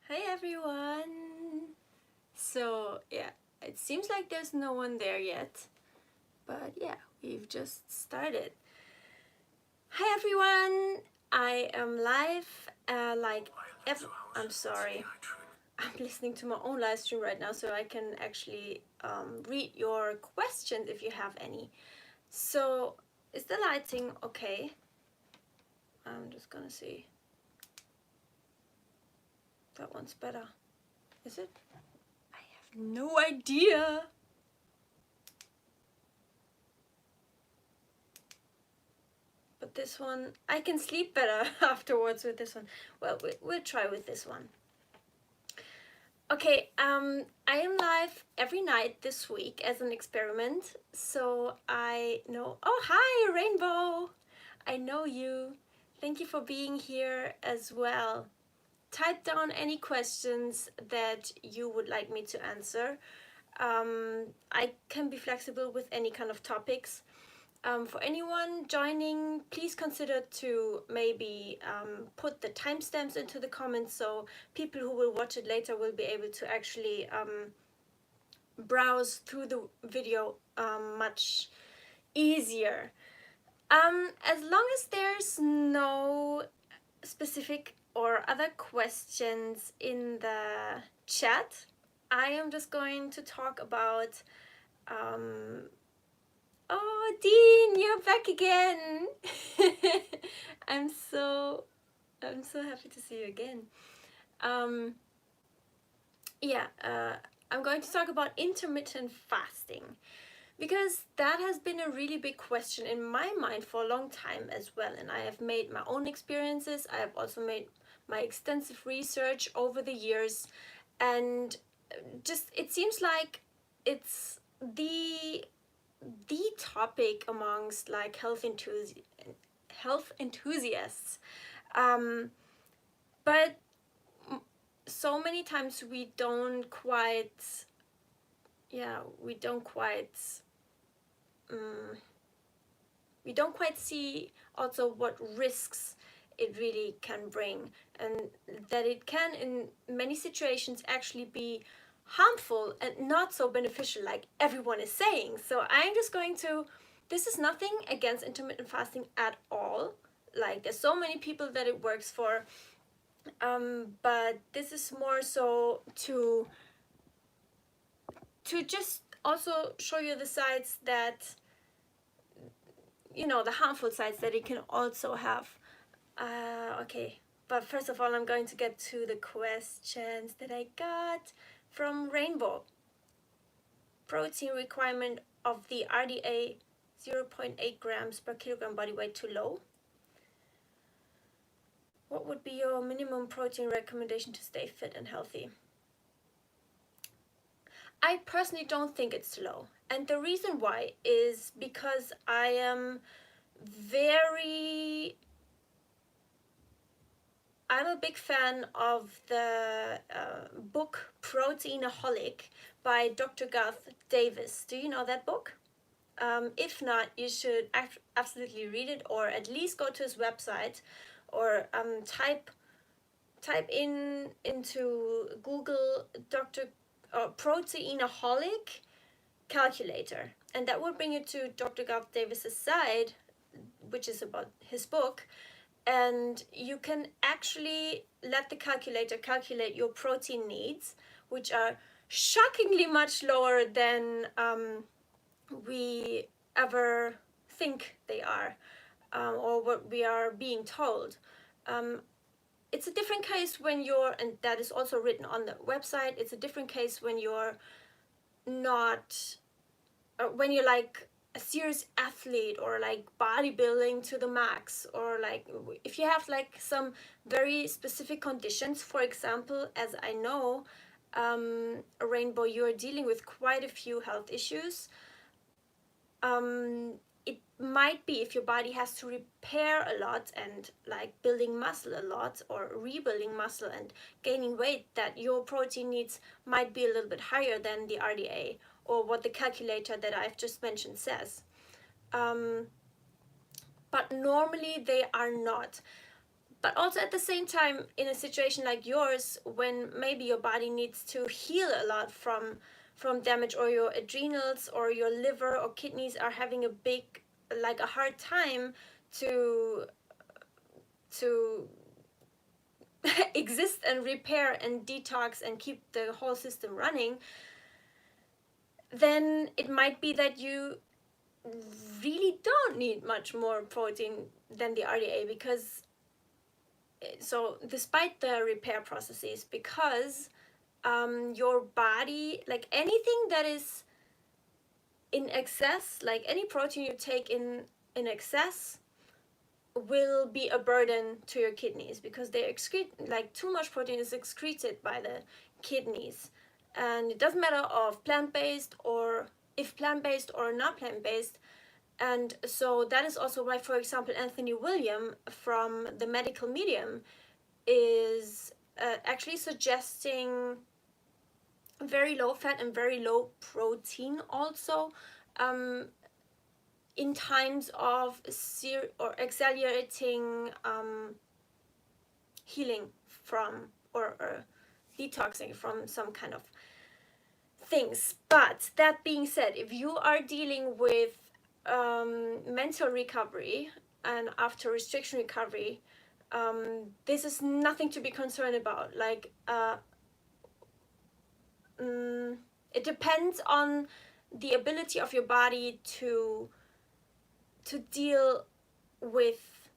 Hi everyone! So yeah, it seems like there's no one there yet, but yeah, we've just started. Hi everyone! I am live, I'm sorry. I'm listening to my own live stream right now so I can actually read your questions if you have any. So, is the lighting okay? I'm just gonna see. That one's better. Is it? I have no idea! But this one, I can sleep better afterwards with this one. Well, we'll try with this one. Okay, I am live every night this week as an experiment. So I know, oh hi Rainbow! I know you. Thank you for being here as well. Type down any questions that you would like me to answer. I can be flexible with any kind of topics. For anyone joining, please consider to maybe put the timestamps into the comments so people who will watch it later will be able to actually browse through the video much easier. As long as there's no specific or other questions in the chat, I am just going to talk about oh, Dean, you're back again. I'm so happy to see you again. Um, yeah, I'm going to talk about intermittent fasting because that has been a really big question in my mind for a long time as well. And I have made my own experiences. I have also made my extensive research over the years, and just it seems like it's the topic amongst like health enthusiasts, but so many times we don't quite um, we don't quite see also what risks it really can bring, and that it can in many situations actually be harmful and not so beneficial like everyone is saying. So I'm just going to, this is nothing against intermittent fasting at all, like there's so many people that it works for, but this is more so to just also show you the sides that, you know, the harmful sides that it can also have. Okay, but first of all, I'm going to get to the questions that I got from Rainbow. Protein requirement of the RDA 0.8 grams per kilogram body weight too low. What would be your minimum protein recommendation to stay fit and healthy? I personally don't think it's too low. And the reason why is because I am I'm a big fan of the book Proteinaholic by Dr. Garth Davis. Do you know that book? If not, you should absolutely read it, or at least go to his website, or type into Google Dr. Proteinaholic calculator, and that will bring you to Dr. Garth Davis's site, which is about his book, and you can actually let the calculator calculate your protein needs, which are shockingly much lower than we ever think they are, or what we are being told. It's a different case when you're, and that is also written on the website, it's a different case when you're not, when you're like a serious athlete or like bodybuilding to the max, or like if you have like some very specific conditions. For example, as I know, Rainbow, you're dealing with quite a few health issues. It might be if your body has to repair a lot and like building muscle a lot or rebuilding muscle and gaining weight, that your protein needs might be a little bit higher than the RDA or what the calculator that I've just mentioned says. But normally they are not. But also at the same time, in a situation like yours, when maybe your body needs to heal a lot from damage, or your adrenals or your liver or kidneys are having a big, like a hard time to exist and repair and detox and keep the whole system running, then it might be that you really don't need much more protein than the RDA, because so despite the repair processes, because your body, like anything that is in excess, like any protein you take in excess, will be a burden to your kidneys, because they excrete, like too much protein is excreted by the kidneys. And it doesn't matter of plant-based, or if plant-based or not plant-based. And so that is also why, for example, Anthony William from the Medical Medium is actually suggesting very low fat and very low protein also, in times of or accelerating healing from, or detoxing from some kind of things. But that being said, if you are dealing with mental recovery and after restriction recovery, this is nothing to be concerned about. Like it depends on the ability of your body to deal with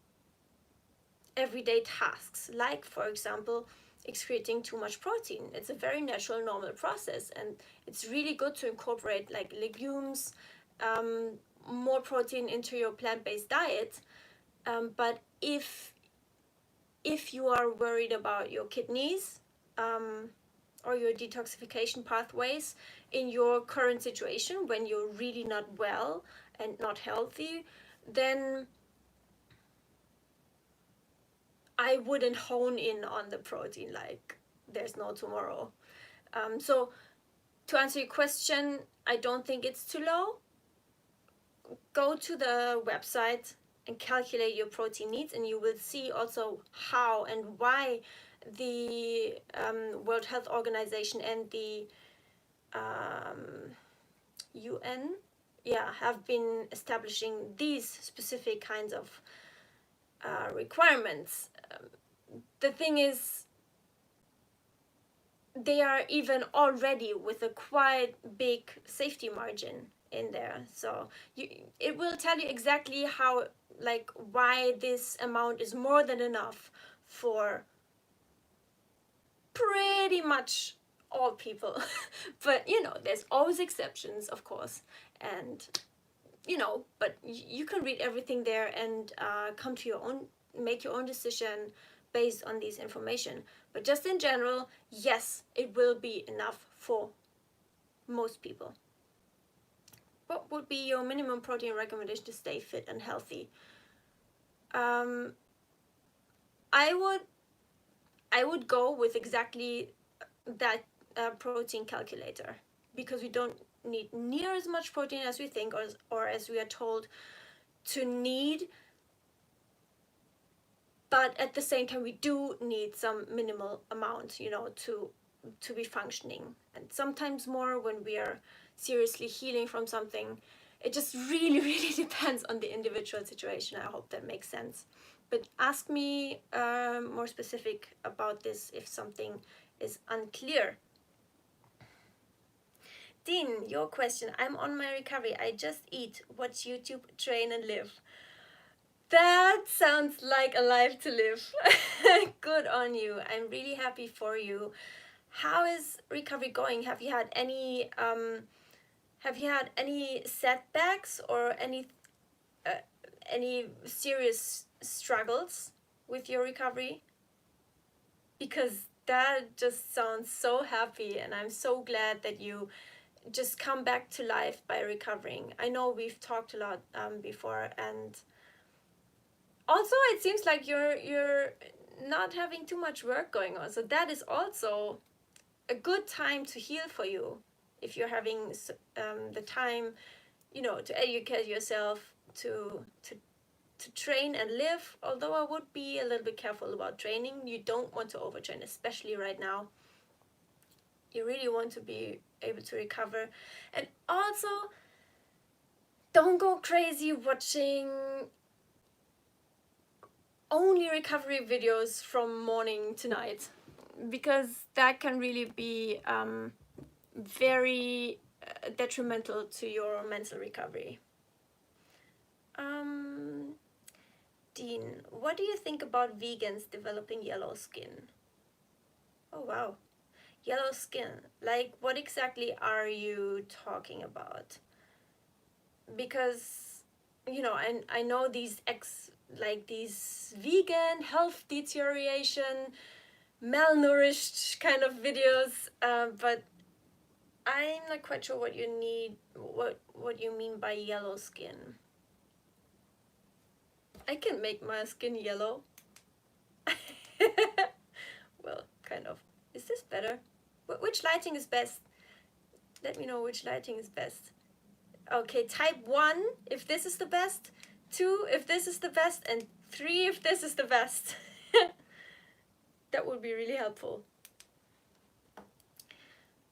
everyday tasks, like for example excreting too much protein. It's a very natural, normal process, and it's really good to incorporate like legumes, more protein into your plant-based diet. But if you are worried about your kidneys, or your detoxification pathways in your current situation, when you're really not well and not healthy, then I wouldn't hone in on the protein like there's no tomorrow. So to answer your question, I don't think it's too low. Go to the website and calculate your protein needs, and you will see also how and why the World Health Organization and the UN, have been establishing these specific kinds of requirements. The thing is, they are even already with a quite big safety margin in there. So it will tell you exactly how, like, why this amount is more than enough for pretty much all people. But there's always exceptions, of course, and but you can read everything there and come to your own, make your own decision based on this information. But just in general, yes, it will be enough for most people. What would be your minimum protein recommendation to stay fit and healthy? I would go with exactly that protein calculator, because we don't need near as much protein as we think, or as we are told to need. But at the same time, we do need some minimal amount, to be functioning. And sometimes more when we are seriously healing from something. It just really, really depends on the individual situation. I hope that makes sense. But ask me more specific about this if something is unclear. Dean, your question. I'm on my recovery. I just eat, watch YouTube, train, and live. That sounds like a life to live. Good on you. I'm really happy for you. How is recovery going? Have you had any setbacks, or any serious struggles with your recovery? Because that just sounds so happy, and I'm so glad that you just come back to life by recovering. I know we've talked a lot before, and also it seems like you're not having too much work going on, so that is also a good time to heal for you, if you're having the time, to educate yourself, to to train and live, although I would be a little bit careful about training. You don't want to overtrain, especially right now. You really want to be able to recover. And also, don't go crazy watching only recovery videos from morning to night, because that can really be very detrimental to your mental recovery. Dean, what do you think about vegans developing yellow skin? Oh wow, yellow skin. Like, what exactly are you talking about? Because, you know, I know these these vegan health deterioration, malnourished kind of videos, but I'm not quite sure what you mean by yellow skin. I can make my skin yellow. Well, kind of. Is this better? Which lighting is best? Let me know which lighting is best. Okay, type 1 if this is the best, 2 if this is the best, and 3 if this is the best. That would be really helpful.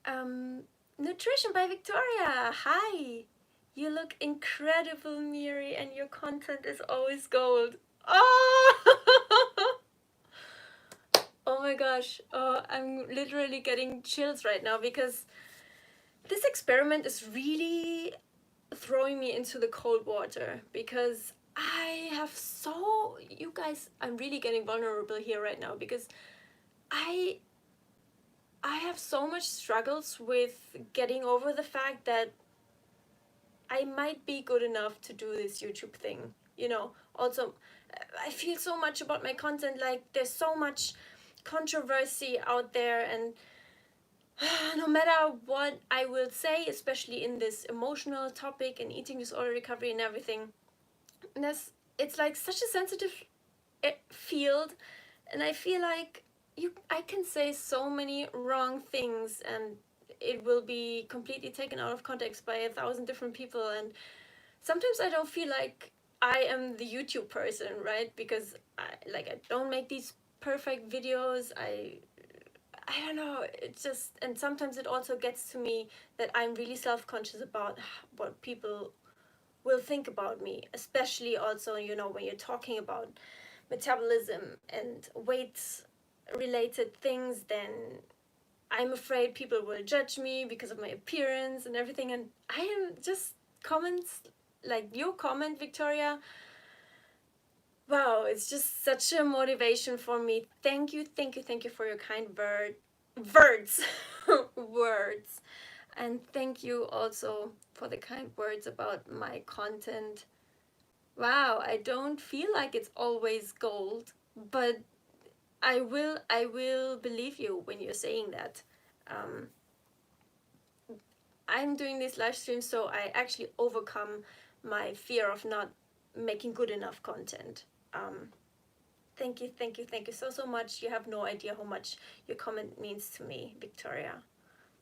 Nutrition by Victoria. Hi. You look incredible, Miri, and your content is always gold. Oh! Oh my gosh. Oh, I'm literally getting chills right now, because this experiment is really throwing me into the cold water, because you guys, I'm really getting vulnerable here right now, because I have so much struggles with getting over the fact that I might be good enough to do this YouTube thing. You know, also, I feel so much about my content, like there's so much controversy out there, and no matter what I will say, especially in this emotional topic and eating disorder recovery and everything, it's like such a sensitive field, and I feel like I can say so many wrong things and it will be completely taken out of context by 1,000 different people, and sometimes I don't feel like I am the YouTube person, right? Because I don't make these perfect videos. I don't know, it's just, and sometimes it also gets to me that I'm really self-conscious about what people will think about me, especially also, you know, when you're talking about metabolism and weight related things, then I'm afraid people will judge me because of my appearance and everything. And I am just comments like your comment, Victoria. Wow, it's just such a motivation for me. Thank you for your kind words. Words. And thank you also for the kind words about my content. Wow, I don't feel like it's always gold, but I will believe you when you're saying that. I'm doing this live stream so I actually overcome my fear of not making good enough content. Thank you so much. You have no idea how much your comment means to me, Victoria.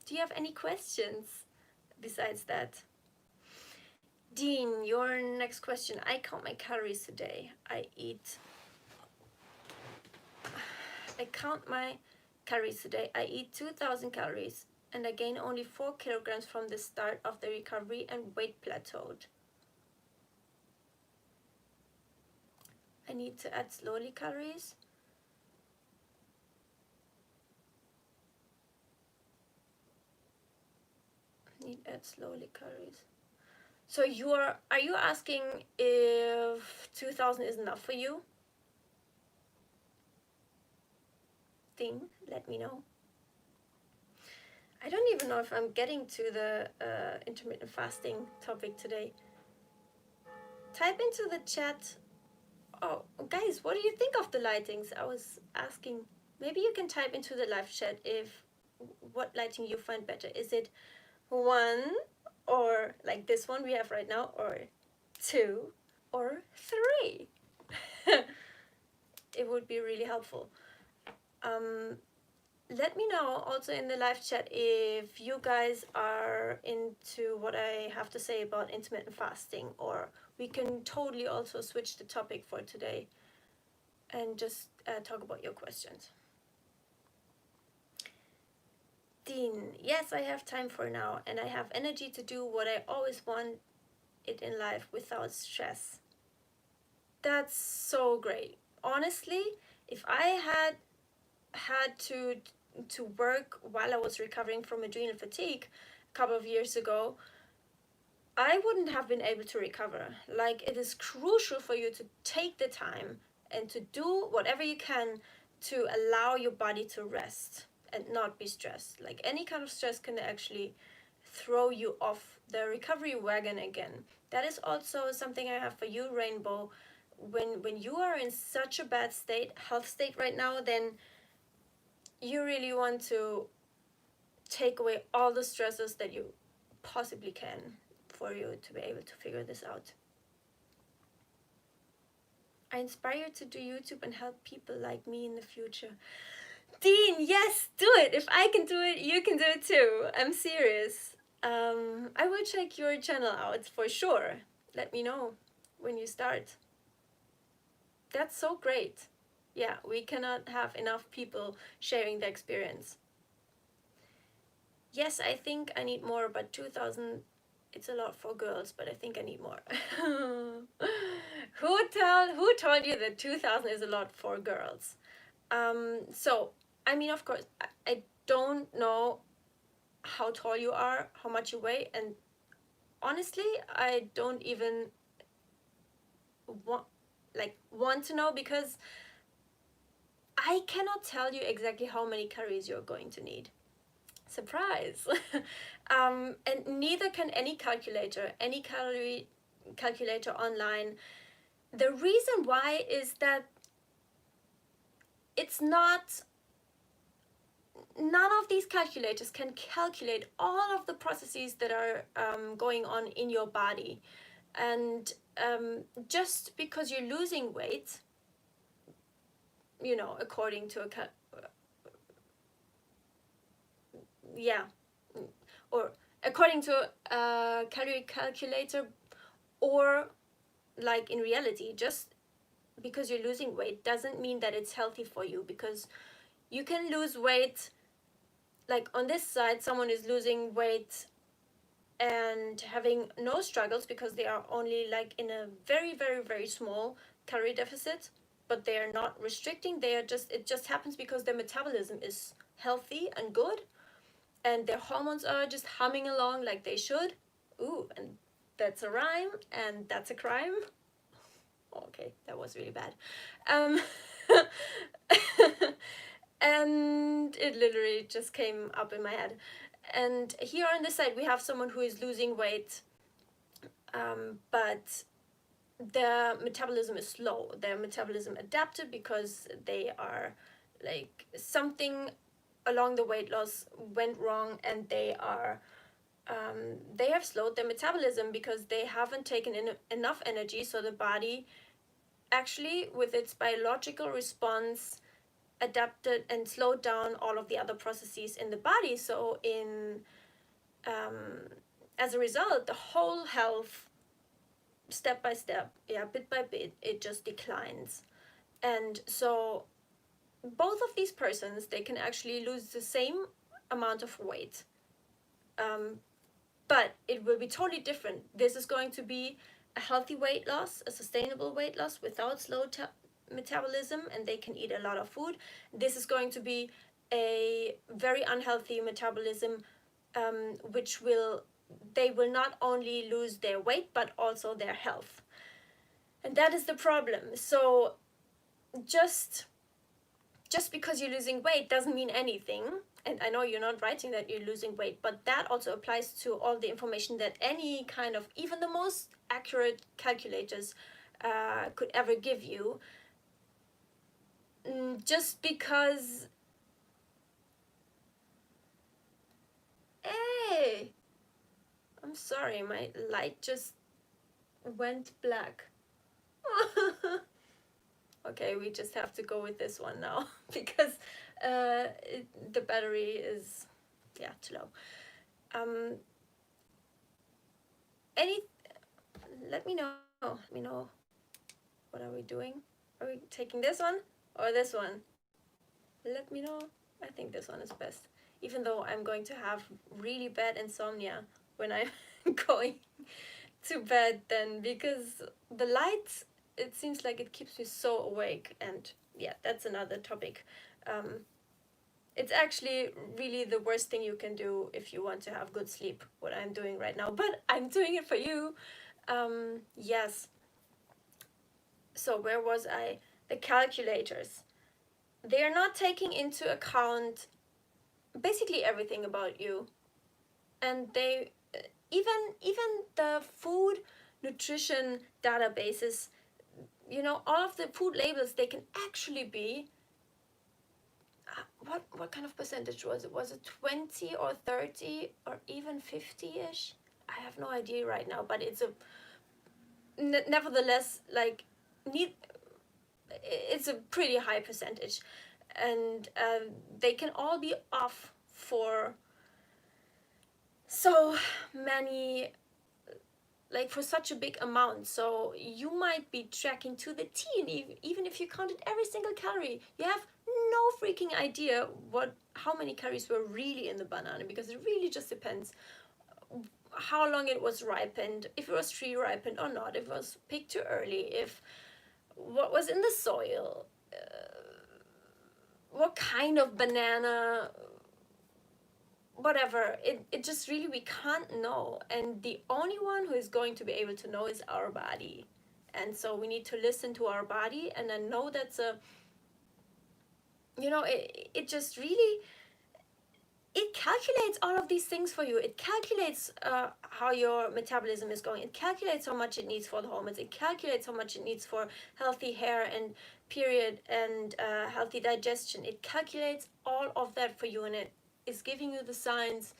Do you have any questions besides that? Dean, your next question. I count my calories today. I count my calories today. I eat 2,000 calories and I gain only 4 kilograms from the start of the recovery and weight plateaued. I need to add slowly calories. Add slowly calories. So are you asking if 2,000 is enough for you? Thing, let me know. I don't even know if I'm getting to the intermittent fasting topic today. Type into the chat. Oh, guys, what do you think of the lightings? I was asking. Maybe you can type into the live chat what lighting you find better. Is it 1, or like this one we have right now, or 2, or 3? It would be really helpful. Let me know also in the live chat if you guys are into what I have to say about intermittent fasting, or we can totally also switch the topic for today and just talk about your questions. Dean, yes, I have time for now, and I have energy to do what I always want it in life without stress. That's so great. Honestly, if I had to work while I was recovering from adrenal fatigue a couple of years ago, I wouldn't have been able to recover. Like, it is crucial for you to take the time and to do whatever you can to allow your body to rest and not be stressed. Like, any kind of stress can actually throw you off the recovery wagon again. That is also something I have for you, Rainbow. When you are in such a bad health state right now, then you really want to take away all the stresses that you possibly can for you to be able to figure this out. I inspire you to do YouTube and help people like me in the future. Dean, yes, do it. If I can do it, you can do it too. I'm serious. I will check your channel out for sure. Let me know when you start. That's so great. Yeah, we cannot have enough people sharing the experience. Yes, I think I need more, but 2000, it's a lot for girls, but I think I need more. Who told you that 2000 is a lot for girls? So, I mean, of course, I don't know how tall you are, how much you weigh, and honestly, I don't even want to know, because I cannot tell you exactly how many calories you're going to need. Surprise. And neither can any calorie calculator online. The reason why is that it's not, none of these calculators can calculate all of the processes that are going on in your body. And just because you're losing weight, according to or according to a calorie calculator, or like in reality, just because you're losing weight doesn't mean that it's healthy for you, because you can lose weight. Like on this side, someone is losing weight and having no struggles because they are only like in a very, very, very small calorie deficit, but they are not restricting. It just happens because their metabolism is healthy and good, and their hormones are just humming along like they should. Ooh, and that's a rhyme, and that's a crime. Okay, that was really bad. And it literally just came up in my head. And here on this side, we have someone who is losing weight, but their metabolism is slow. Their metabolism adapted because they are like, something along the weight loss went wrong, and they have slowed their metabolism because they haven't taken in enough energy. So the body actually, with its biological response, adapted and slowed down all of the other processes in the body. So as a result, the whole health, step by step, bit by bit, it just declines. And so both of these persons, they can actually lose the same amount of weight, but it will be totally different. This is going to be a healthy weight loss, a sustainable weight loss without slow metabolism, and they can eat a lot of food. This is going to be a very unhealthy metabolism, they will not only lose their weight but also their health. And that is the problem. So just because you're losing weight doesn't mean anything. And I know you're not writing that you're losing weight, but that also applies to all the information that any kind of, even the most accurate calculators could ever give you. Just because, hey, I'm sorry, my light just went black. Okay, we just have to go with this one now because the battery is, too low. Let me know Oh, let me know. What are we doing? Are we taking this one or this one? Let me know. I think this one is best. Even though I'm going to have really bad insomnia when I'm going to bed then, because the light, it seems like it keeps me so awake. And yeah, that's another topic. It's actually really the worst thing you can do if you want to have good sleep, what I'm doing right now. But I'm doing it for you. Yes. So where was I? The calculators. They are not taking into account basically everything about you. And they even the food nutrition databases, all of the food labels, they can actually be what kind of percentage was it? Was it 20 or 30 or even 50-ish? I have no idea right now, but it's a nevertheless, like, need it's a pretty high percentage. And they can all be off for so many, like for such a big amount. So you might be tracking to the T, and even if you counted every single calorie, you have no freaking idea how many calories were really in the banana, because it really just depends how long it was ripened, if it was tree ripened or not, if it was picked too early, if what was in the soil, what kind of banana, whatever. It just really, we can't know, and the only one who is going to be able to know is our body. And so we need to listen to our body, and then know that's it just really, it calculates all of these things for you. It calculates how your metabolism is going. It calculates how much it needs for the hormones. It calculates how much it needs for healthy hair and period and healthy digestion. It calculates all of that for you, and it is giving you the signs,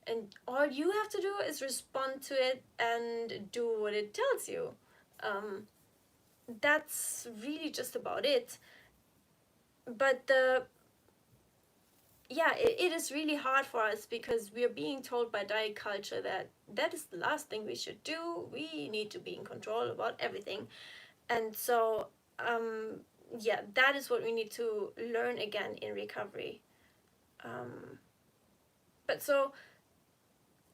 and all you have to do is respond to it and do what it tells you. That's really just about it. But it is really hard for us, because we are being told by diet culture that is the last thing we should do. We need to be in control about everything. And so that is what we need to learn again in recovery. But so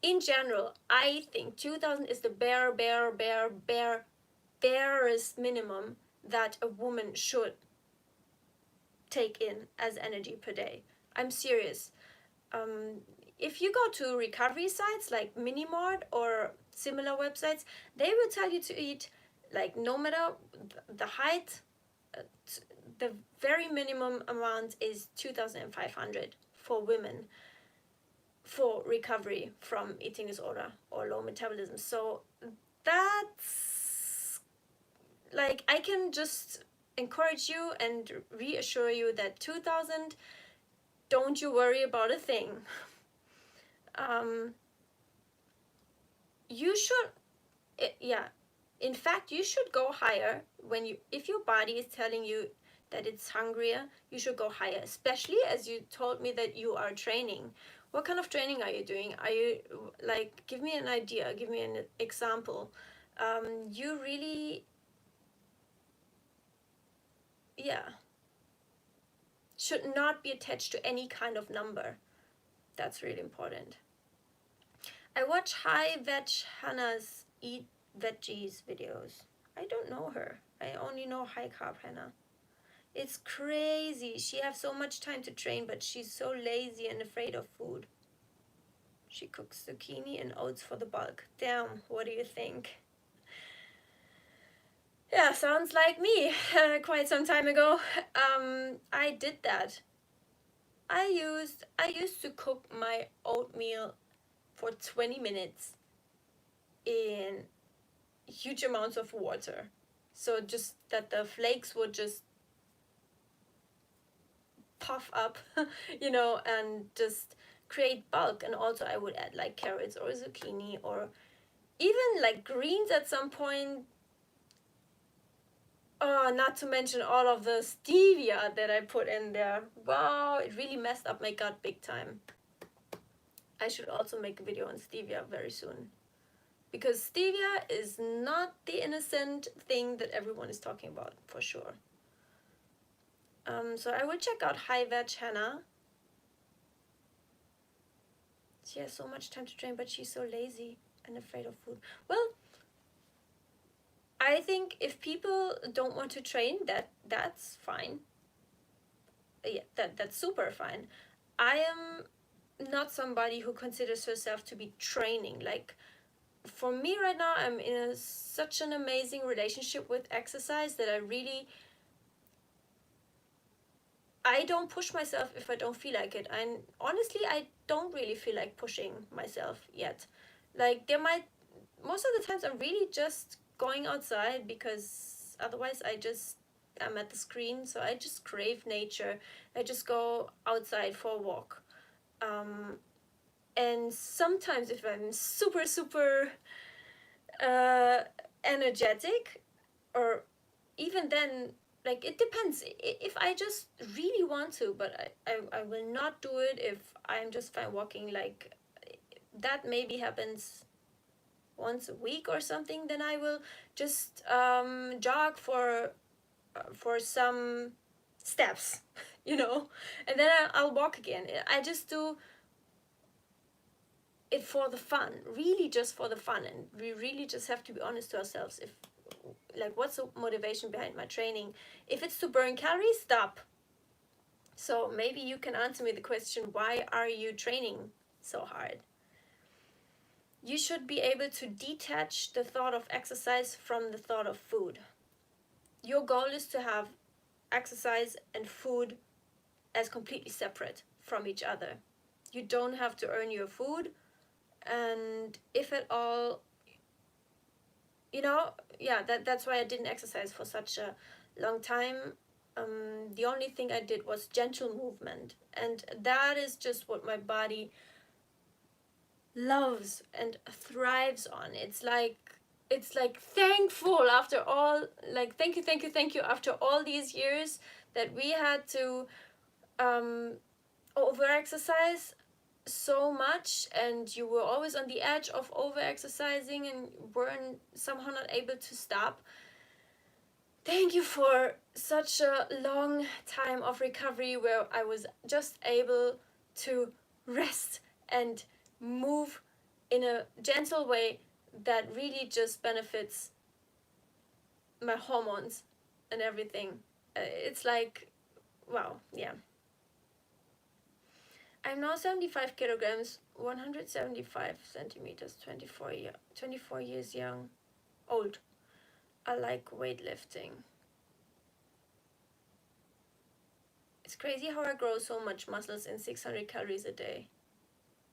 in general, I think 2000 is the barest minimum that a woman should take in as energy per day. I'm serious. If you go to recovery sites like Minimart or similar websites, they will tell you to eat, like, no matter the height, the very minimum amount is 2,500 for women for recovery from eating disorder or low metabolism. So that's, like, I can just encourage you and reassure you that 2,000, don't you worry about a thing. You should, in fact, you should go higher if your body is telling you that it's hungrier. You should go higher, especially as you told me that you are training. What kind of training are you doing? Are you, like, give me an idea, give me an example. You really, should not be attached to any kind of number. That's really important. I watch High Veg Hannah's Eat Veggies videos. I don't know her. I only know High Carb Hannah. It's crazy. She has so much time to train, but she's so lazy and afraid of food. She cooks zucchini and oats for the bulk. Damn, what do you think? Yeah, sounds like me. Quite some time ago, I did that. I used to cook my oatmeal for 20 minutes in huge amounts of water, so just that the flakes would just puff up, and just create bulk. And also I would add, like, carrots or zucchini or even, like, greens at some point. Oh, not to mention all of the stevia that I put in there. Wow, it really messed up my gut big time. I should also make a video on stevia very soon. because stevia is not the innocent thing that everyone is talking about, for sure. So I will check out High Veg Hannah. She has so much time to train, but she's so lazy and afraid of food. Well, I think if people don't want to train, that's fine. Yeah, that's super fine. I am not somebody who considers herself to be training. Like, for me right now, I'm in such an amazing relationship with exercise that I don't push myself if I don't feel like it. And honestly, I don't really feel like pushing myself yet. Like, most of the times I'm really just going outside, because otherwise I'm at the screen, so I just crave nature. I just go outside for a walk. And sometimes if I'm super, super uh, energetic, or even then, like, it depends. If I just really want to, but I will not do it if I'm just fine walking. Like, that maybe happens once a week or something, then I will just jog for some steps, and then I'll walk again. I just do it for the fun, really just for the fun, and we really just have to be honest to ourselves. If, like, what's the motivation behind my training? If it's to burn calories, stop. So maybe you can answer me the question, why are you training so hard? You should be able to detach the thought of exercise from the thought of food. Your goal is to have exercise and food as completely separate from each other. You don't have to earn your food, and if at all, that's why I didn't exercise for such a long time. The only thing I did was gentle movement, and that is just what my body loves and thrives on. It's like thankful after all, like, thank you after all these years that we had to over exercise so much, and you were always on the edge of over exercising and weren't somehow not able to stop. Thank you for such a long time of recovery where I was just able to rest and move in a gentle way that really just benefits my hormones and everything. It's like, wow, yeah. I'm now 75 kilograms, 175 centimeters, 24 years old. I like weightlifting. It's crazy how I grow so much muscles in 600 calories a day.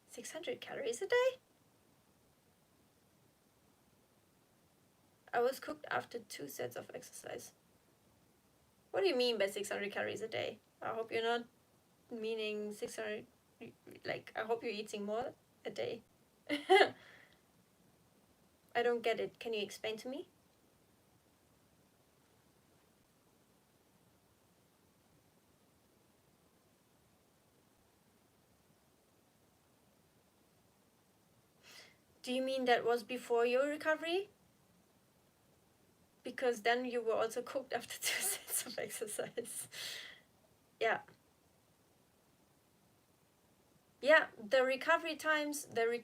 600 calories a day? I was cooked after 2 sets of exercise. What do you mean by 600 calories a day? I hope you're not meaning 600, like, I hope you're eating more a day. I don't get it. Can you explain to me? Do you mean that was before your recovery? Because then you were also cooked after 2 sets of exercise. Yeah. Yeah, the recovery times, the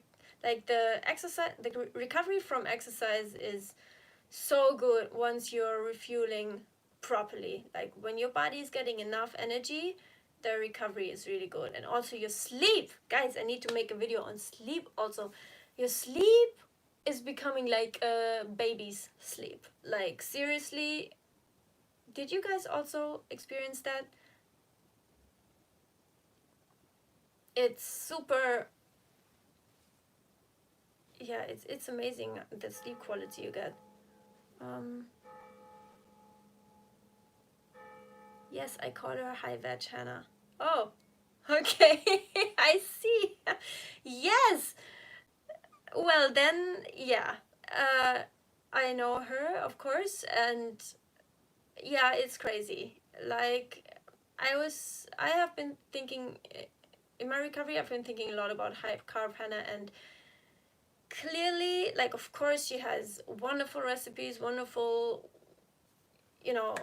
recovery from exercise is so good once you're refueling properly. Like, when your body is getting enough energy, the recovery is really good. And also your sleep. Guys, I need to make a video on sleep also. Your sleep is becoming like a baby's sleep. Like, seriously, did you guys also experience that? It's super, yeah, it's amazing the sleep quality you get. Yes, I call her High Veg Hannah. Oh, okay. I see. Yes. Well, then, yeah. I know her, of course, and yeah, it's crazy. Like, I have been thinking, in my recovery, I've been thinking a lot about high carb Hannah, and clearly, like, of course she has wonderful recipes, wonderful, you know,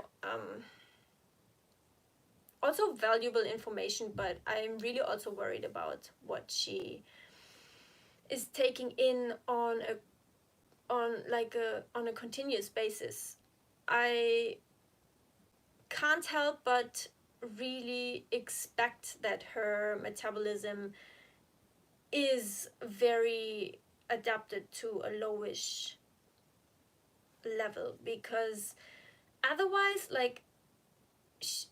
also valuable information, but I'm really also worried about what she is taking in on a continuous basis. I can't help but really expect that her metabolism is very adapted to a lowish level, because otherwise, like, sh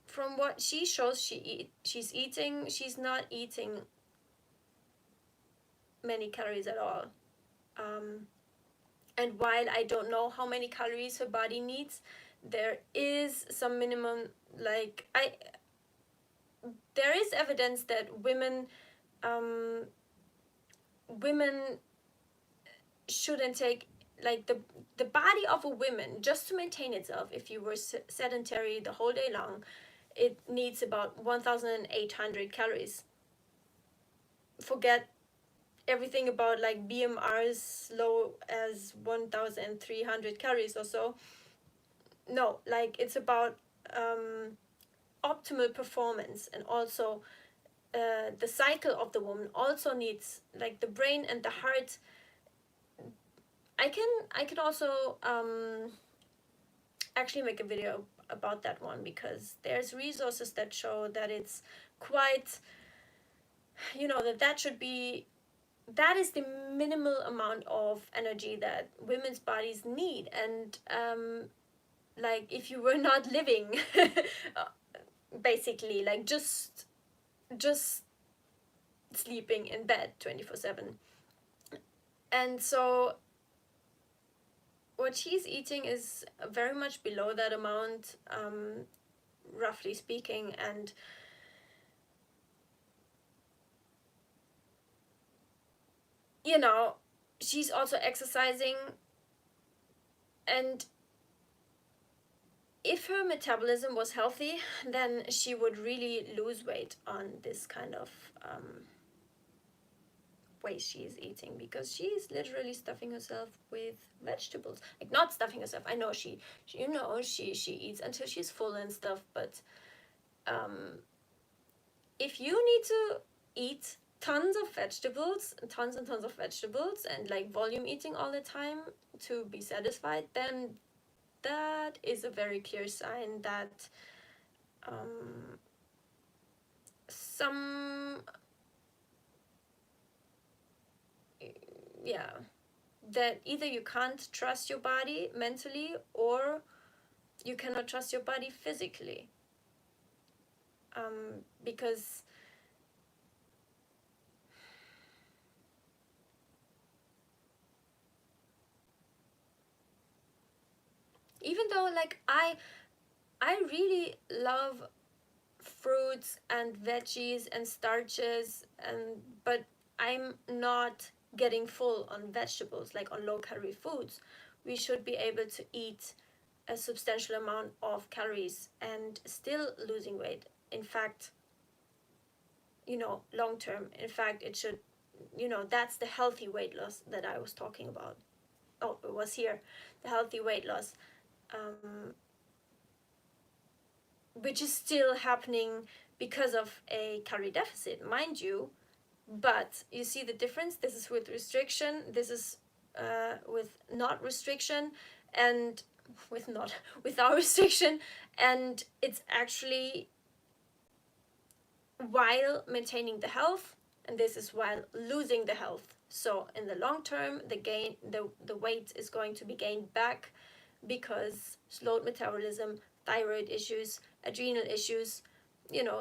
from what she shows she's not eating many calories at all. And while I don't know how many calories her body needs, there is some minimum, like, there is evidence that women shouldn't take, like, the body of a woman, just to maintain itself, if you were sedentary the whole day long, it needs about 1,800 calories. Forget everything about, like, BMRs low as 1,300 calories or so. No, like, it's about optimal performance. And also the cycle of the woman also needs, like, the brain and the heart. I can also actually make a video about that one, because there's resources that show that it's quite, that is the minimal amount of energy that women's bodies need. And like, if you were not living basically, like, just sleeping in bed 24/7. And so what she's eating is very much below that amount, roughly speaking. And she's also exercising. And if her metabolism was healthy, then she would really lose weight on this kind of way she's eating, because she's literally stuffing herself with vegetables. Like, not stuffing herself, I know she eats until she's full and stuff, but if you need to eat tons of vegetables, tons and tons of vegetables, and, like, volume eating all the time to be satisfied, then that is a very clear sign that that either you can't trust your body mentally, or you cannot trust your body physically. Because even though, like, I really love fruits and veggies and starches, but I'm not getting full on vegetables, like on low calorie foods. We should be able to eat a substantial amount of calories and still losing weight. In fact, long term, in fact, it should, that's the healthy weight loss that I was talking about. Oh, it was here, the healthy weight loss, which is still happening because of a calorie deficit, mind you. But you see the difference? This is with restriction, this is with not restriction, and without restriction. And it's actually while maintaining the health, and this is while losing the health. So in the long term, the weight is going to be gained back, because slowed metabolism, thyroid issues, adrenal issues,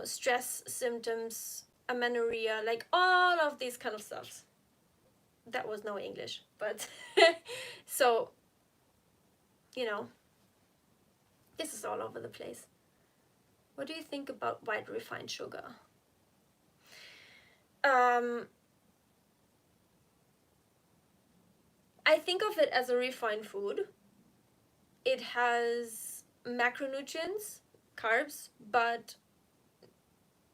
stress symptoms, amenorrhea, like, all of these kind of stuff. That was no English, but so, this is all over the place. What do you think about white refined sugar? I think of it as a refined food. It has macronutrients, carbs, but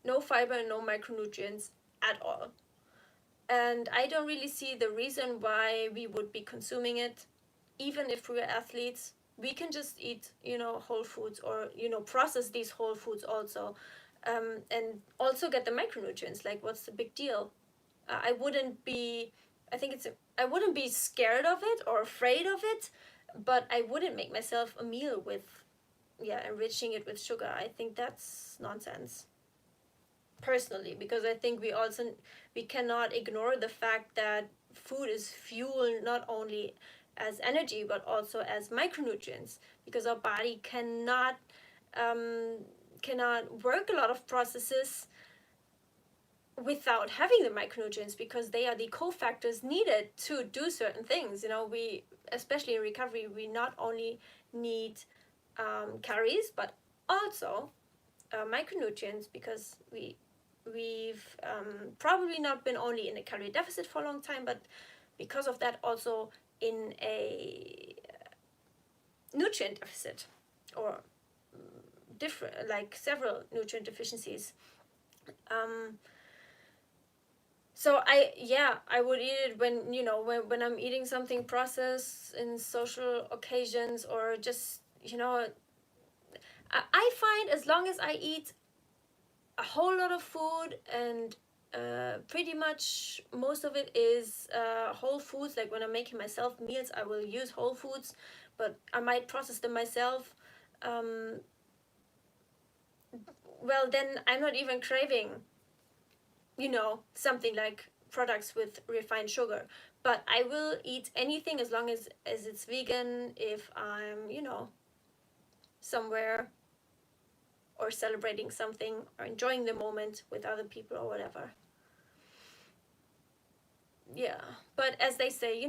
no fiber and no micronutrients at all. And I don't really see the reason why we would be consuming it, even if we're athletes. We can just eat, whole foods, or, process these whole foods also, and also get the micronutrients. Like, what's the big deal? I wouldn't be, I wouldn't be scared of it or afraid of it, but I wouldn't make myself a meal with, enriching it with sugar. I think that's nonsense, personally, because I think we cannot ignore the fact that food is fuel, not only as energy but also as micronutrients, because our body um, cannot work a lot of processes without having the micronutrients, because they are the cofactors needed to do certain things. We, especially in recovery, we not only need calories, but also micronutrients, because we've probably not been only in a calorie deficit for a long time, but because of that also in a nutrient deficit, or different, like several nutrient deficiencies. So I would eat it when, when I'm eating something processed in social occasions, or just, I find, as long as I eat a whole lot of food, and pretty much most of it is whole foods. Like, when I'm making myself meals, I will use whole foods, but I might process them myself. um, well, then I'm not even craving, something like products with refined sugar. But I will eat anything, as long as it's vegan, if I'm, somewhere, or celebrating something, or enjoying the moment with other people, or whatever. Yeah, but as they say,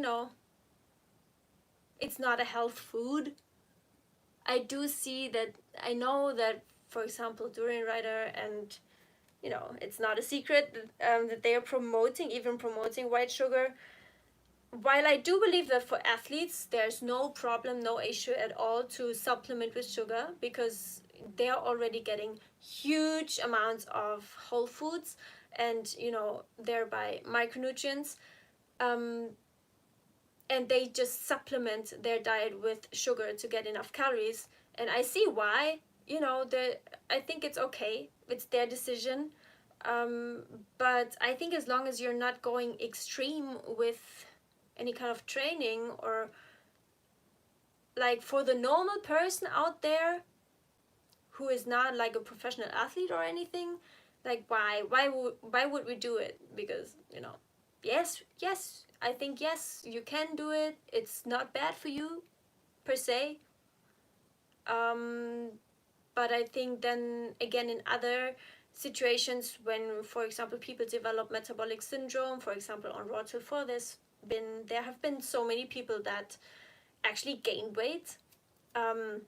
it's not a health food. I do see that. I know that, for example, Durian Rider, and it's not a secret that they are promoting white sugar. While I do believe that for athletes, there's no problem, no issue at all to supplement with sugar, because they're already getting huge amounts of whole foods, and, thereby micronutrients. Um, and they just supplement their diet with sugar to get enough calories. And I see why. I think it's okay. It's their decision. Um, but I think, as long as you're not going extreme with any kind of training, or, like, for the normal person out there who is not like a professional athlete or anything, like, why would we do it? Because, yes, I think, yes, you can do it. It's not bad for you, per se. um, but I think, then again, in other situations, when, for example, people develop metabolic syndrome, for example, on Raw Till 4, there have been so many people that actually gained weight. um,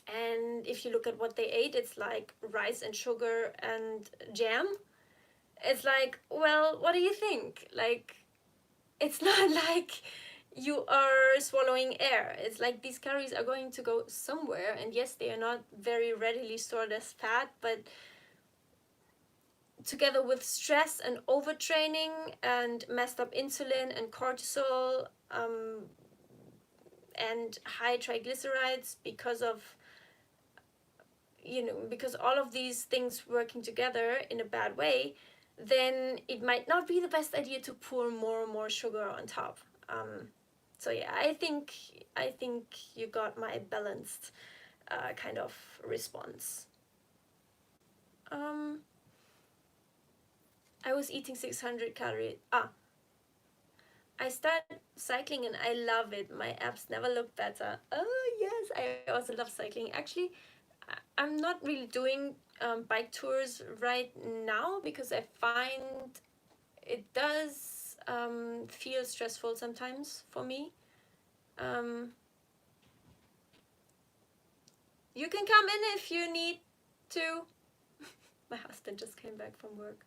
and if you look at what they ate, it's like rice and sugar and jam. It's like, well, what do you think? Like, it's not like you are swallowing air. It's like, these calories are going to go somewhere, and yes, they are not very readily stored as fat, but together with stress and overtraining and messed up insulin and cortisol, and high triglycerides, because all of these things working together in a bad way, then it might not be the best idea to pour more and more sugar on top. So yeah, I think you got my balanced kind of response. um I was eating 600 calories. I started cycling, and I love it. My abs never look better. Oh yes, I also love cycling. Actually, I'm not really doing bike tours right now, because I find it does feel stressful sometimes for me. Um, you can come in if you need to. My husband just came back from work.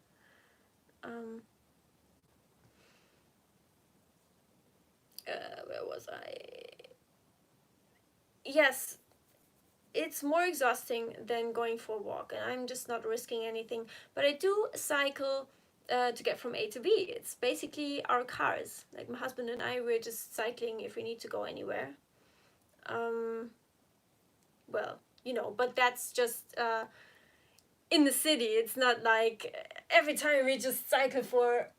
Where was I? Yes, it's more exhausting than going for a walk, and I'm just not risking anything. But I do cycle to get from A to B. It's basically our cars. Like my husband and I, we're just cycling if we need to go anywhere. Well, you know, but that's just in the city. It's not like every time we just cycle for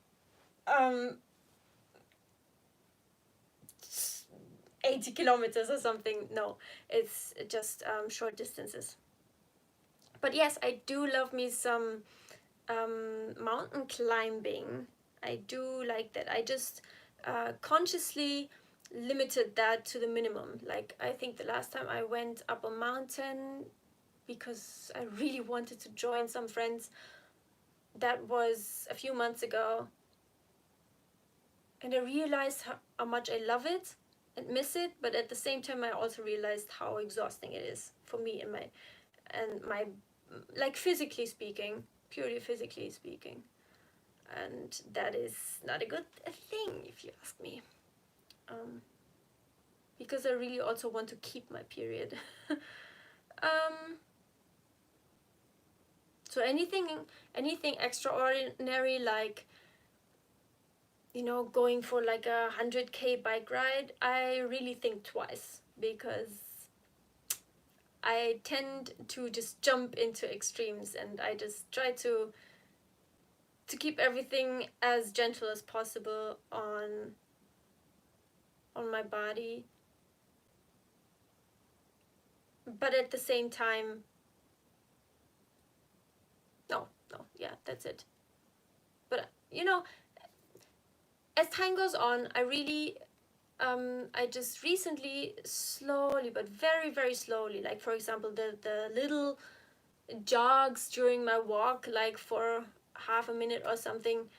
80 kilometers or something. No, it's just short distances. But yes, I do love me some mountain climbing. I do like that. I just consciously limited that to the minimum. Like, I think the last time I went up a mountain because I really wanted to join some friends, that was a few months ago. And I realized how much I love it and miss it, but at the same time I also realized how exhausting it is for me and my like physically speaking, purely physically speaking. And that is not a good thing if you ask me. Because I really also want to keep my period. So anything extraordinary, like, you know, going for like a 100K bike ride, I really think twice, because I tend to just jump into extremes, and I just try to keep everything as gentle as possible on my body, but at the same time, no, yeah, that's it. But you know, as time goes on, I really I just recently, slowly but very, very slowly, like for example the little jogs during my walk, like for half a minute or something,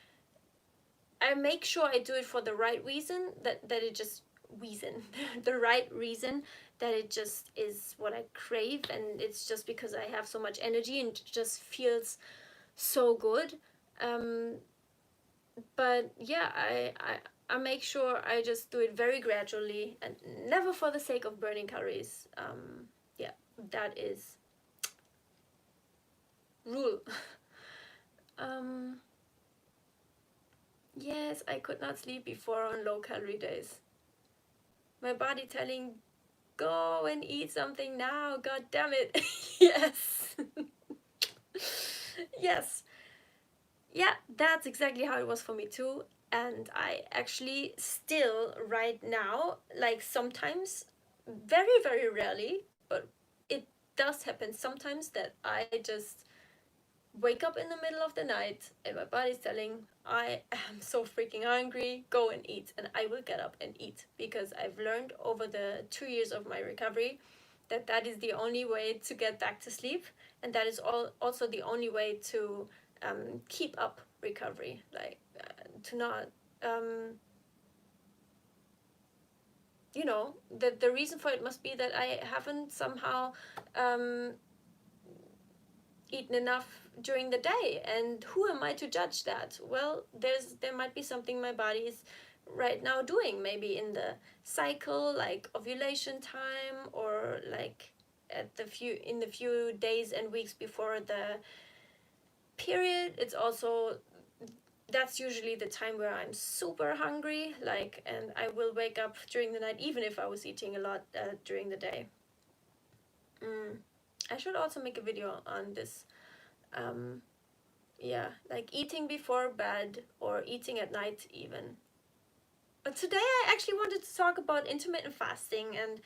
I make sure I do it for the right reason, that it just reason the right reason, that it just is what I crave, and it's just because I have so much energy and it just feels so good. But yeah, I make sure I just do it very gradually and never for the sake of burning calories. Yeah, that is rule. um, yes, I could not sleep before on low calorie days. My body telling, go and eat something now, god damn it. Yes. Yes. Yeah, that's exactly how it was for me too. And I actually still right now, like sometimes, very, very rarely, but it does happen sometimes, that I just wake up in the middle of the night and my body's telling, I am so freaking hungry, go and eat. And I will get up and eat, because I've learned over the 2 years of my recovery that that is the only way to get back to sleep, and that is also the only way to keep up recovery, like to not you know, the reason for it must be that I haven't somehow eaten enough during the day. And who am I to judge that? Well, there might be something my body is right now doing, maybe in the cycle, like ovulation time, or like at the few days and weeks before the period. It's also, that's usually the time where I'm super hungry, like, and I will wake up during the night even if I was eating a lot during the day. I should also make a video on this. Yeah, like eating before bed or eating at night even. But today I actually wanted to talk about intermittent fasting and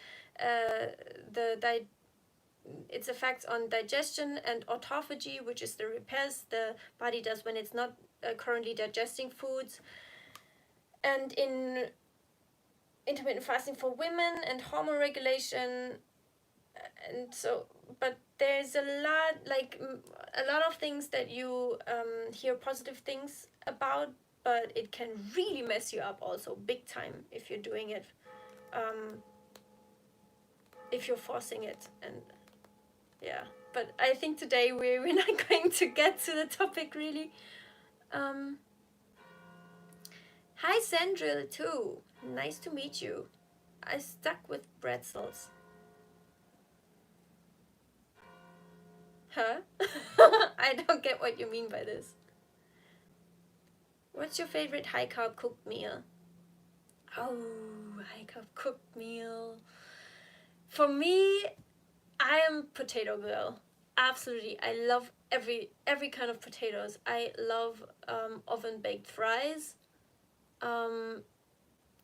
its effects on digestion and autophagy, which is the repairs the body does when it's not currently digesting foods. And in intermittent fasting for women and hormone regulation. And so, but there's a lot of things that you hear positive things about, but it can really mess you up also big time if you're doing it, if you're forcing it. And yeah, but I think today we're not going to get to the topic really. Hi Sandril too, nice to meet you. I stuck with pretzels. Huh? I don't get what you mean by this. What's your favorite high carb cooked meal? Oh, high carb cooked meal. For me, I am potato girl. Absolutely, I love every kind of potatoes. I love oven baked fries, um,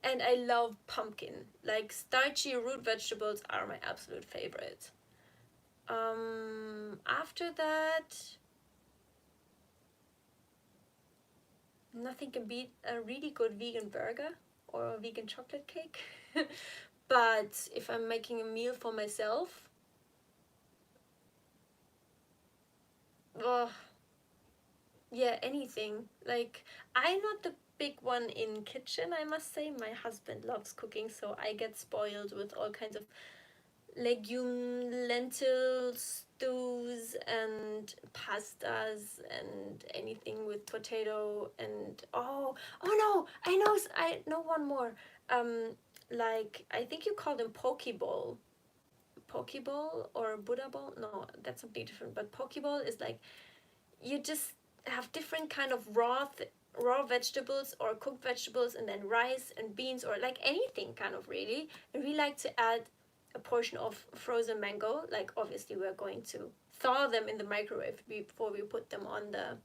and I love pumpkin. Like starchy root vegetables are my absolute favorite. After that, nothing can beat a really good vegan burger or a vegan chocolate cake. But if I'm making a meal for myself, oh, yeah, anything. Like, I'm not the big one in kitchen, I must say. My husband loves cooking, so I get spoiled with all kinds of legume, lentil stews and pastas and anything with potato and I know one more. Um, like I think you call them pokeball or Buddha ball. No, that's something different. But pokeball is like you just have different kind of raw vegetables or cooked vegetables and then rice and beans or like anything kind of really, and we like to add a portion of frozen mango. Like obviously we're going to thaw them in the microwave before we put them on the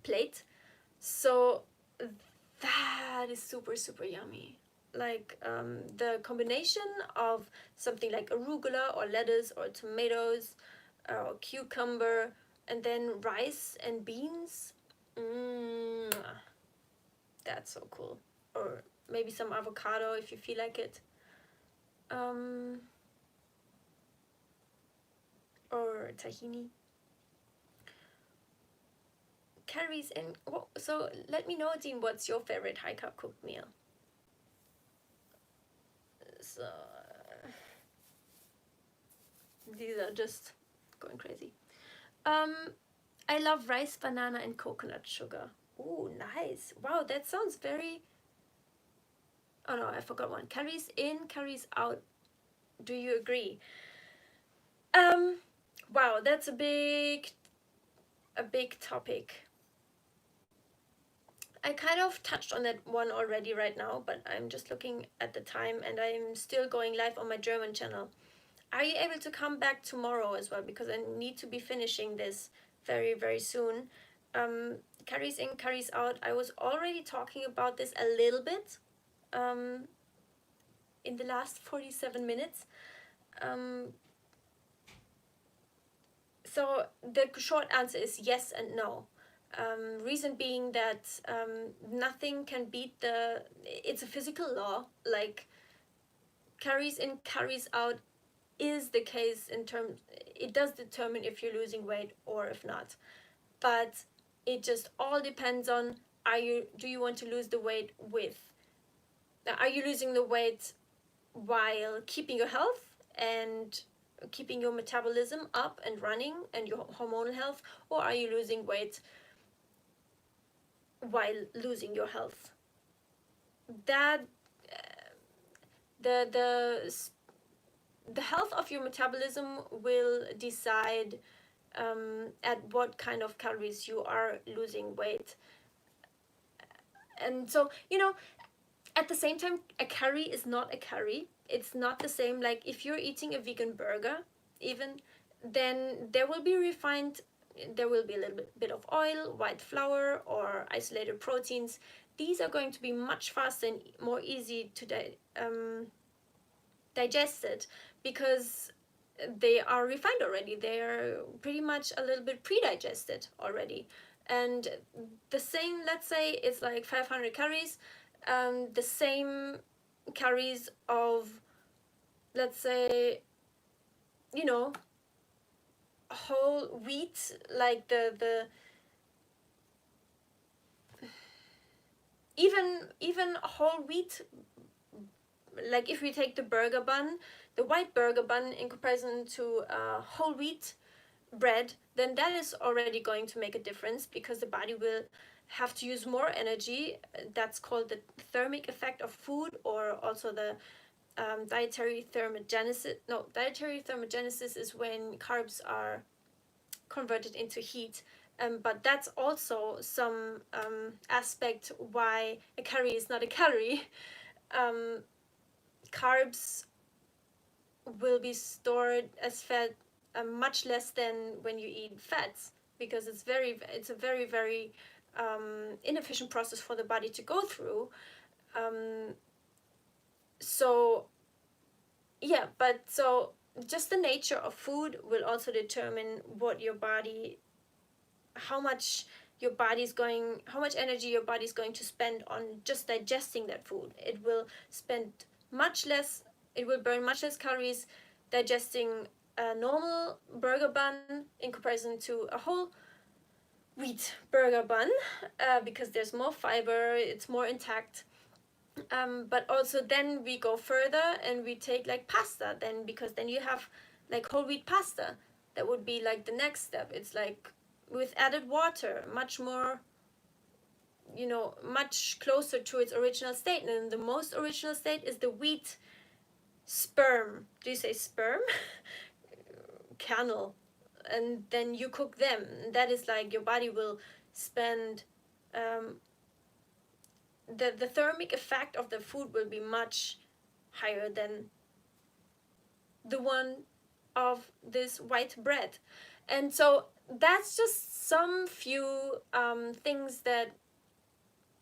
plate, so that is super super yummy. Like the combination of something like arugula or lettuce or tomatoes or cucumber and then rice and beans. Mm, that's so cool. Or maybe some avocado if you feel like it. Um, or tahini. Calories and so let me know, Dean, what's your favorite high carb cooked meal? So these are just going crazy. Um, I love rice, banana, and coconut sugar. Oh, nice. Wow, that sounds very. Oh no, I forgot one. Calories in, calories out. Do you agree? Um, wow, that's a big topic. I kind of touched on that one already right now, but I'm just looking at the time and I'm still going live on my German channel. Are you able to come back tomorrow as well? Because I need to be finishing this very, very soon. Carries in, carries out. I was already talking about this a little bit um, in the last 47 minutes. Um, so the short answer is yes and no. Reason being that nothing can beat it's a physical law. Like carries in, carries out is the case in terms, it does determine if you're losing weight or if not. But it just all depends on do you want to lose the weight are you losing the weight while keeping your health and keeping your metabolism up and running and your hormonal health, or are you losing weight while losing your health? That the the the health of your metabolism will decide at what kind of calories you are losing weight. And so at the same time, a curry is not a curry. It's not the same. Like if you're eating a vegan burger, even, then there will be a little bit of oil, white flour, or isolated proteins. These are going to be much faster and more easy to digest it because they are refined already. They're pretty much a little bit pre-digested already. And the same, let's say it's like 500 calories, the same calories of, let's say, you know, whole wheat, like the even whole wheat, like if we take the burger bun, the white burger bun in comparison to whole wheat bread, then that is already going to make a difference because the body will have to use more energy. That's called the thermic effect of food, or also the dietary thermogenesis. No, dietary thermogenesis is when carbs are converted into heat, But that's also some aspect why a calorie is not a calorie. Carbs will be stored as fat much less than when you eat fats, because it's a very inefficient process for the body to go through. So yeah, but so just the nature of food will also determine what your body, how much how much energy your body's going to spend on just digesting that food. It will spend much less, it will burn much less calories digesting a normal burger bun in comparison to a whole wheat burger bun, because there's more fiber, it's more intact. But also then we go further and we take like pasta, then, because then you have like whole wheat pasta. That would be like the next step. It's like with added water, much more, much closer to its original state. And the most original state is the wheat sperm. Do you say sperm? Kernel. And then you cook them. That is like your body will spend the thermic effect of the food will be much higher than the one of this white bread. And so that's just some few things that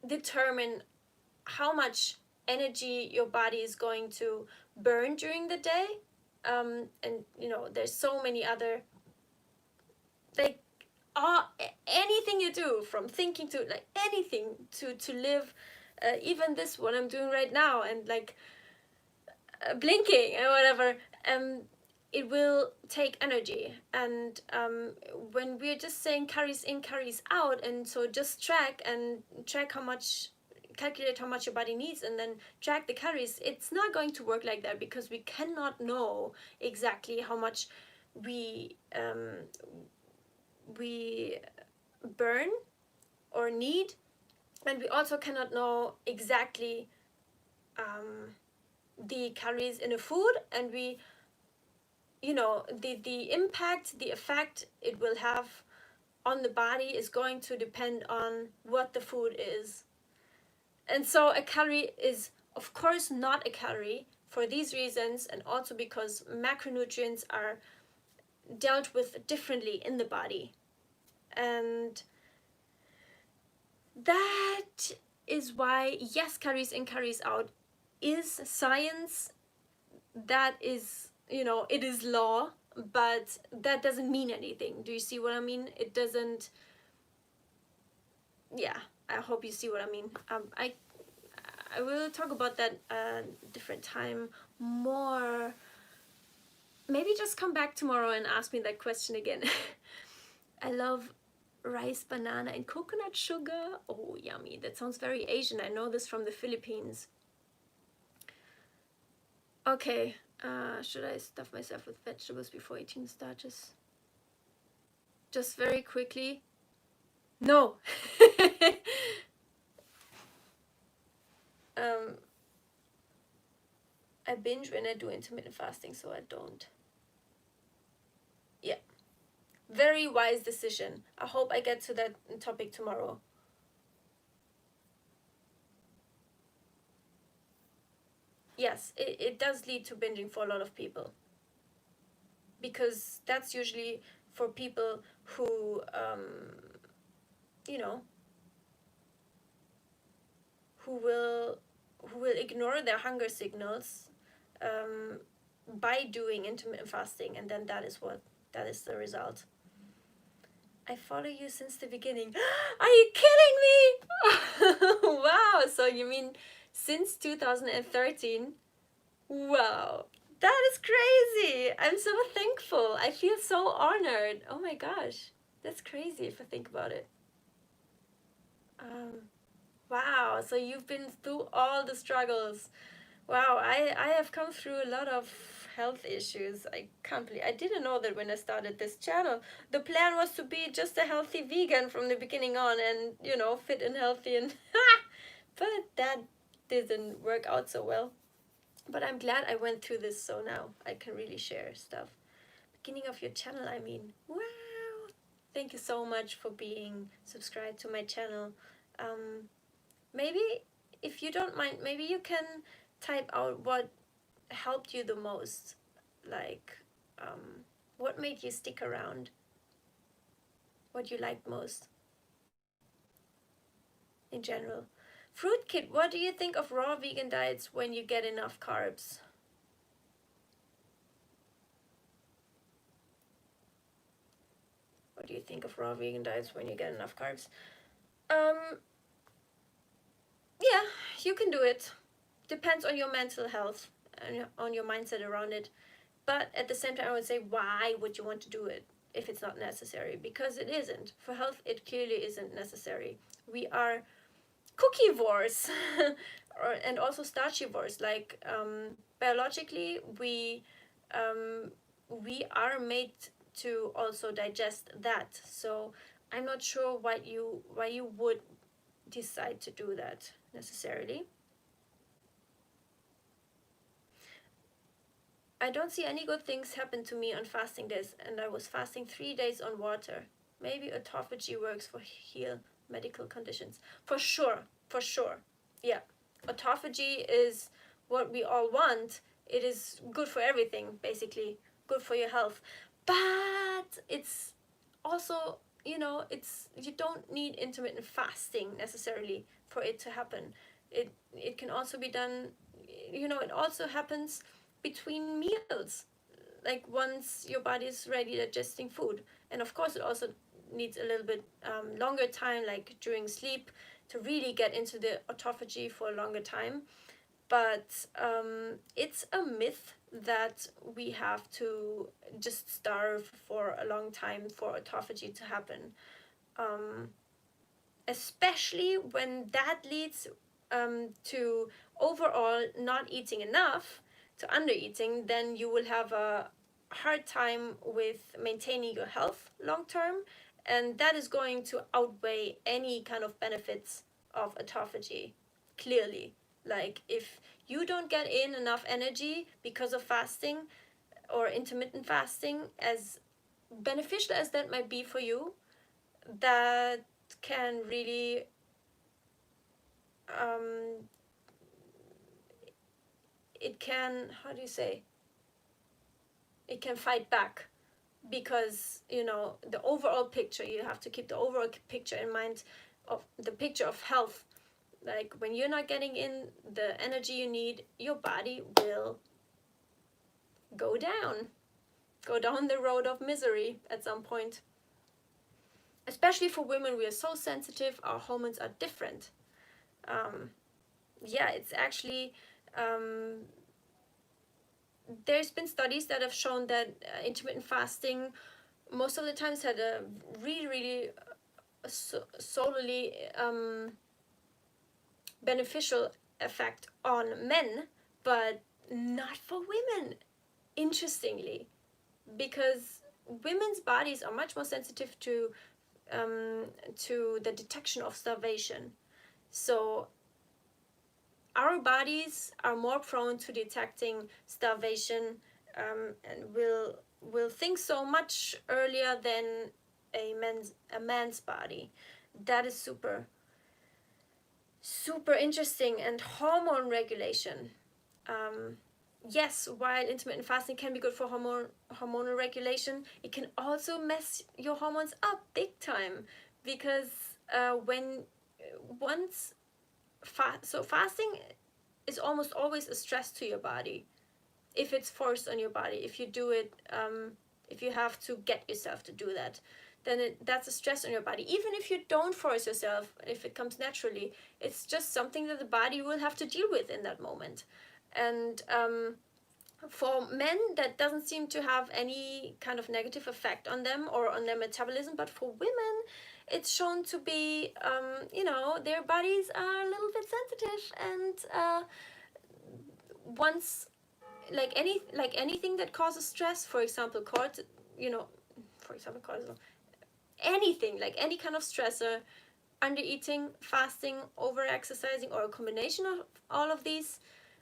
determine how much energy your body is going to burn during the day. And there's so many other, like, anything you do, from thinking to like anything to live, even this what I'm doing right now, and like blinking and whatever, it will take energy. And when we're just saying calories in, calories out, and so just track how much, calculate how much your body needs, and then track the calories, it's not going to work like that, because we cannot know exactly how much we burn or need, and we also cannot know exactly the calories in a food, and we, the impact, the effect it will have on the body is going to depend on what the food is. And so a calorie is of course not a calorie for these reasons, and also because macronutrients are dealt with differently in the body. And that is why, yes, calories in, calories out is science. That is, it is law, but that doesn't mean anything. Do you see what I mean? It doesn't. Yeah, I hope you see what I mean. I will talk about that a different time more. Maybe just come back tomorrow and ask me that question again. I love rice, banana, and coconut sugar. Oh, yummy. That sounds very Asian. I know this from the Philippines. Okay, should I stuff myself with vegetables before eating starches? Just very quickly. No. I binge when I do intermittent fasting, so I don't. Yeah. Very wise decision. I hope I get to that topic tomorrow. Yes, it does lead to binging for a lot of people. Because that's usually for people who, who will ignore their hunger signals by doing intermittent fasting, and then that is the result. I follow you since the beginning. Are you kidding me? Wow, so you mean since 2013? Wow, that is crazy. I'm so thankful. I feel so honored. Oh my gosh, that's crazy if I think about it. Wow, so you've been through all the struggles. Wow, I have come through a lot of health issues. I can't believe, I didn't know that when I started this channel. The plan was to be just a healthy vegan from the beginning on, and fit and healthy, and but that didn't work out so well. But I'm glad I went through this, so now I can really share stuff. Beginning of your channel, I mean, wow. Thank you so much for being subscribed to my channel. Maybe, if you don't mind, maybe you can type out what helped you the most. Like, what made you stick around? What you liked most in general. Fruit Kid, what do you think of raw vegan diets when you get enough carbs? What do you think of raw vegan diets when you get enough carbs? Um, yeah, you can do it. Depends on your mental health and on your mindset around it. But at the same time, I would say, why would you want to do it if it's not necessary? Because it isn't. For health, it clearly isn't necessary. We are cookivores and also starchivores. Like, biologically, we are made to also digest that. So I'm not sure why you would decide to do that necessarily. I don't see any good things happen to me on fasting days, and I was fasting 3 days on water. Maybe autophagy works for heal medical conditions. For sure, for sure. Yeah, autophagy is what we all want. It is good for everything, basically, good for your health. But it's also, you don't need intermittent fasting necessarily for it to happen. It can also be done, it also happens between meals, like once your body is ready digesting food. And of course, it also needs a little bit longer time, like during sleep, to really get into the autophagy for a longer time. But it's a myth that we have to just starve for a long time for autophagy to happen. Um, Especially when that leads to overall not eating enough, to undereating, then you will have a hard time with maintaining your health long term, and that is going to outweigh any kind of benefits of autophagy, clearly. Like, if you don't get in enough energy because of fasting or intermittent fasting, as beneficial as that might be for you, that can really um, it can, how do you say, it can fight back, because the overall picture, you have to keep the overall picture in mind, of the picture of health. Like, when you're not getting in the energy you need, your body will go down the road of misery at some point. Especially for women, we are so sensitive, our hormones are different. Yeah, it's actually, there's been studies that have shown that intermittent fasting most of the times had a really, really solely beneficial effect on men, but not for women, interestingly, because women's bodies are much more sensitive to the detection of starvation. So our bodies are more prone to detecting starvation, and will think so much earlier than a man's body. That is super, super interesting. And hormone regulation. Yes, while intermittent fasting can be good for hormonal regulation, it can also mess your hormones up big time, because when once so fasting is almost always a stress to your body, if it's forced on your body. If you do it, if you have to get yourself to do that, then that's a stress on your body. Even if you don't force yourself, if it comes naturally, it's just something that the body will have to deal with in that moment. And for men, that doesn't seem to have any kind of negative effect on them or on their metabolism. But for women, it's shown to be, their bodies are a little bit sensitive, and once, like anything that causes stress, for example, cortisol, anything, like any kind of stressor, undereating, fasting, over exercising, or a combination of all of these,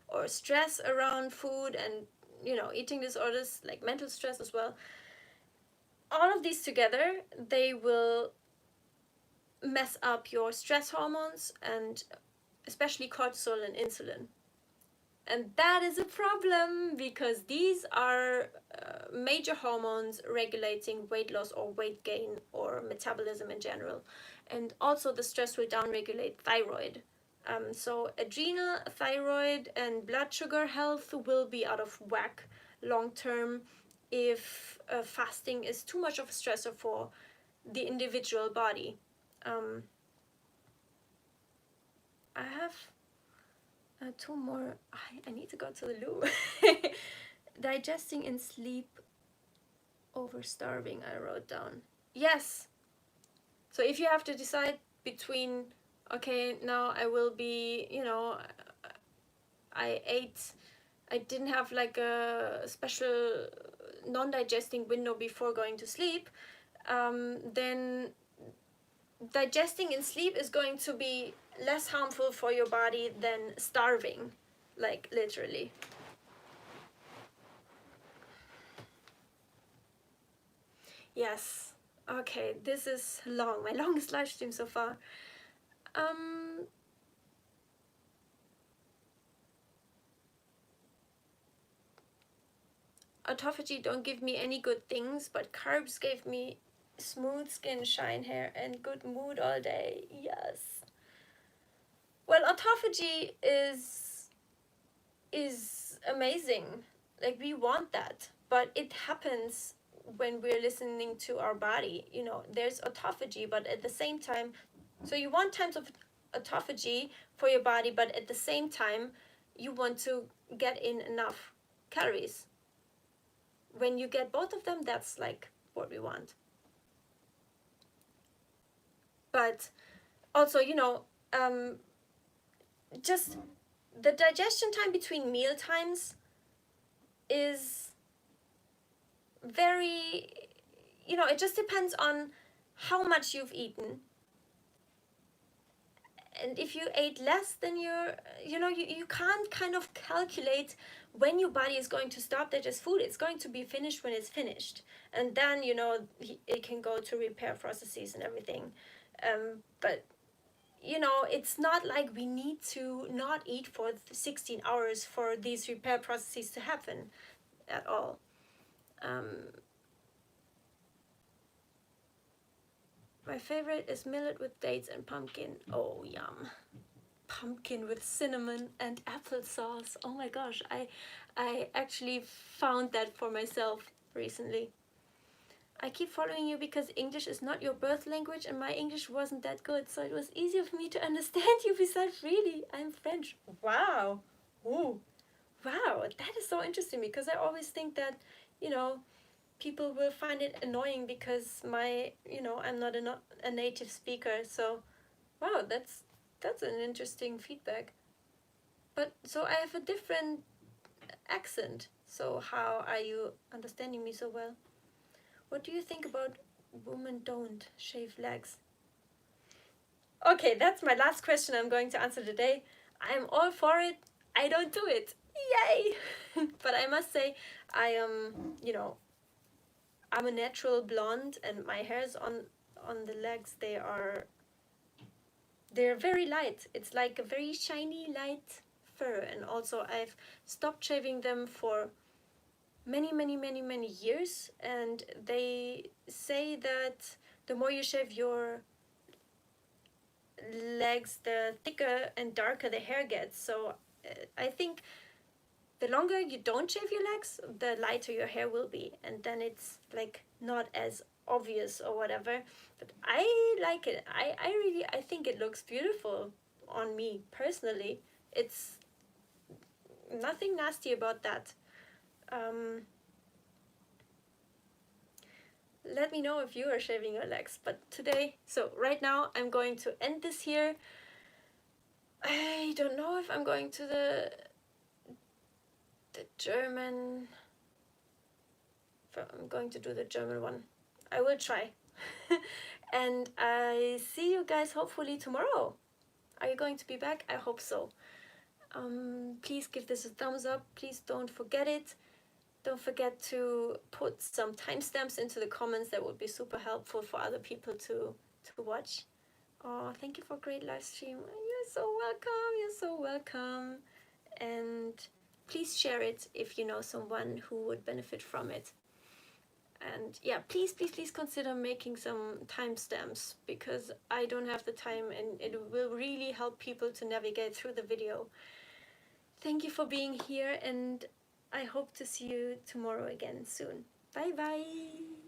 or stress around food, and eating disorders, like mental stress as well, all of these together, they will mess up your stress hormones, and especially cortisol and insulin. And that is a problem because these are major hormones regulating weight loss or weight gain or metabolism in general. And also the stress will downregulate thyroid. So adrenal, thyroid, and blood sugar health will be out of whack long term if fasting is too much of a stressor for the individual body. I have two more. I need to go to the loo. Digesting in sleep over starving, I wrote down. Yes. So if you have to decide between, okay, now I will be, I didn't have like a special non-digesting window before going to sleep, then digesting in sleep is going to be less harmful for your body than starving, like literally. Yes. Okay, this is long. My longest live stream so far. Autophagy don't give me any good things, but carbs gave me smooth skin, shine hair, and good mood all day. Yes. Well, autophagy is amazing. Like, we want that, but it happens when we're listening to our body. There's autophagy, but at the same time, so you want times of autophagy for your body, but at the same time you want to get in enough calories. When you get both of them, that's like what we want. But also, just the digestion time between meal times is very, it just depends on how much you've eaten. And if you ate less than you can't kind of calculate when your body is going to stop digest food. It's going to be finished when it's finished, and then it can go to repair processes and everything. But it's not like we need to not eat for 16 hours for these repair processes to happen at all. My favorite is millet with dates and pumpkin. Oh, yum. Pumpkin with cinnamon and applesauce. Oh my gosh, I actually found that for myself recently. I keep following you because English is not your birth language and my English wasn't that good, so it was easier for me to understand you. Besides, really, I'm French. Wow. Ooh. Wow, that is so interesting because I always think that, people will find it annoying because I'm not a native speaker. So, wow, that's an interesting feedback. But so I have a different accent. So how are you understanding me so well? What do you think about women don't shave legs? Okay, that's my last question I'm going to answer today. I'm all for it. I don't do it. Yay! But I must say, I am, I'm a natural blonde, and my hairs on the legs, they're very light. It's like a very shiny light fur. And also I've stopped shaving them for many years, and they say that the more you shave your legs, the thicker and darker the hair gets. So I think the longer you don't shave your legs, the lighter your hair will be, and then it's like not as obvious or whatever. But I like it. I think it looks beautiful on me personally. It's nothing nasty about that. Let me know if you are shaving your legs. But today, so right now, I'm going to end this here. I don't know if I'm going to the German. I'm going to do the German one. I will try. And I see you guys hopefully tomorrow. Are you going to be back? I hope so. Please give this a thumbs up. Please don't forget it. Don't forget to put some timestamps into the comments. That would be super helpful for other people to watch. Oh, thank you for a great live stream. You're so welcome. You're so welcome. And please share it if you know someone who would benefit from it. And yeah, please consider making some timestamps, because I don't have the time and it will really help people to navigate through the video. Thank you for being here, and I hope to see you tomorrow again soon. Bye bye.